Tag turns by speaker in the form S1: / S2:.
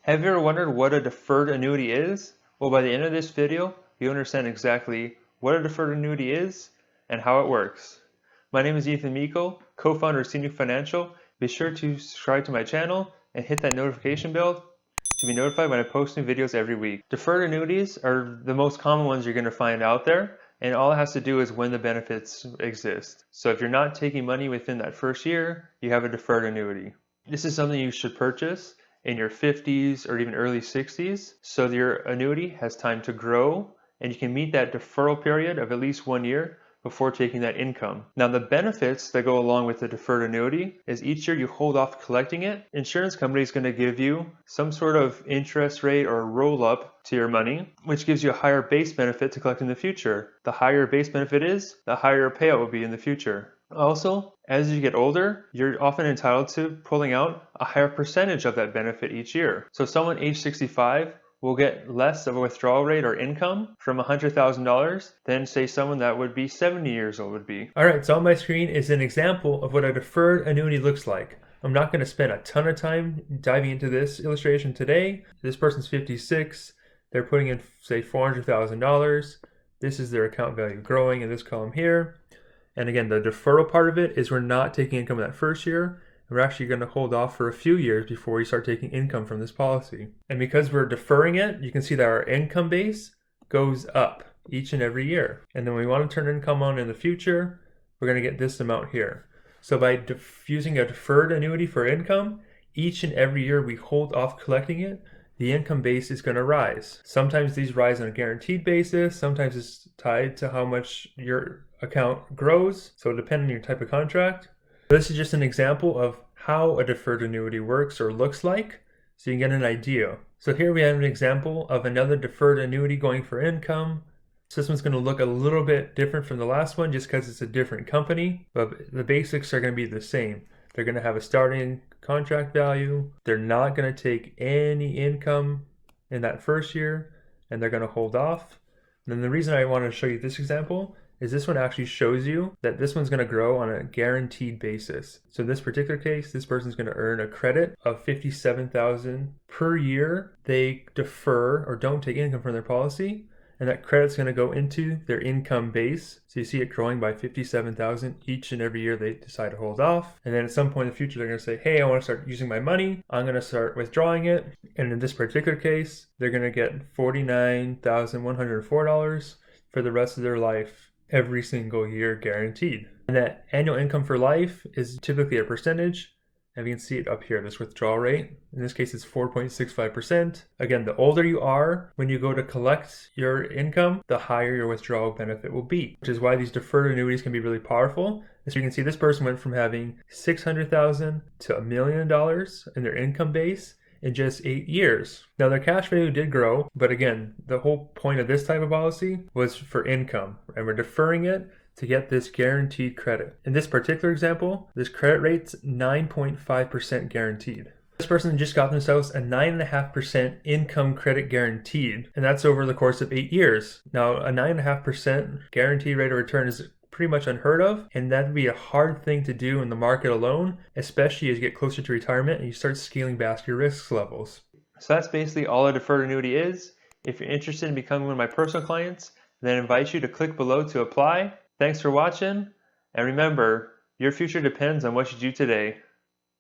S1: Have you ever wondered what a deferred annuity is? Well, by the end of this video, you'll understand exactly what a deferred annuity is and how it works. My name is Ethan Miko, co-founder of Scenic Financial. Be sure to subscribe to my channel and hit that notification bell to be notified when I post new videos every week. Deferred annuities are the most common ones you're going to find out there, and all it has to do is when the benefits exist. So if you're not taking money within that first year, you have a deferred annuity. This is something you should purchase in your 50s or even early 60s so that your annuity has time to grow and you can meet that deferral period of at least 1 year before taking that income. Now, the benefits that go along with the deferred annuity is each year you hold off collecting it, insurance company is going to give you some sort of interest rate or roll up to your money, which gives you a higher base benefit to collect in the future. The higher your base benefit is, the higher your payout will be in the future. Also, as you get older, you're often entitled to pulling out a higher percentage of that benefit each year. So someone age 65 will get less of a withdrawal rate or income from $100,000 than say someone that would be 70 years old would be. All right, so on my screen is an example of what a deferred annuity looks like. I'm not going to spend a ton of time diving into this illustration today. This person's 56. They're putting in, say, $400,000. This is their account value growing in this column here. And again, the deferral part of it is we're not taking income that first year. We're actually going to hold off for a few years before we start taking income from this policy. And because we're deferring it, you can see that our income base goes up each and every year. And then when we want to turn income on in the future, we're going to get this amount here. So by using a deferred annuity for income, each and every year we hold off collecting it, the income base is going to rise. Sometimes these rise on a guaranteed basis. Sometimes it's tied to how much your account grows. So depending on your type of contract. This is just an example of how a deferred annuity works or looks like, so you can get an idea. So here we have an example of another deferred annuity going for income. So this one's going to look a little bit different from the last one just because it's a different company, but the basics are going to be the same. They're going to have a starting contract value. They're not going to take any income in that first year, and they're going to hold off. And then the reason I want to show you this example is this one actually shows you that this one's going to grow on a guaranteed basis. So in this particular case, this person's going to earn a credit of $57,000 per year they defer or don't take income from their policy, and that credit's going to go into their income base. So you see it growing by $57,000 each and every year they decide to hold off. And then at some point in the future, they're going to say, hey, I want to start using my money. I'm going to start withdrawing it. And in this particular case, they're going to get $49,104 for the rest of their life, every single year guaranteed. And that annual income for life is typically a percentage. And you can see it up here, this withdrawal rate. In this case, it's 4.65%. Again, the older you are, when you go to collect your income, the higher your withdrawal benefit will be, which is why these deferred annuities can be really powerful. As you can see, this person went from having $600,000 to $1 million in their income base in just 8 years. Now their cash value did grow, but again, the whole point of this type of policy was for income, and we're deferring it to get this guaranteed credit. In this particular example, this credit rate's 9.5% guaranteed. This person just got themselves a 9.5% income credit guaranteed, and that's over the course of 8 years. Now, a 9.5% guaranteed rate of return is pretty much unheard of, and that'd be a hard thing to do in the market alone, especially as you get closer to retirement and you start scaling back your risk levels. So that's basically all a deferred annuity is. If you're interested in becoming one of my personal clients, then I invite you to click below to apply. Thanks for watching, and remember, your future depends on what you do today.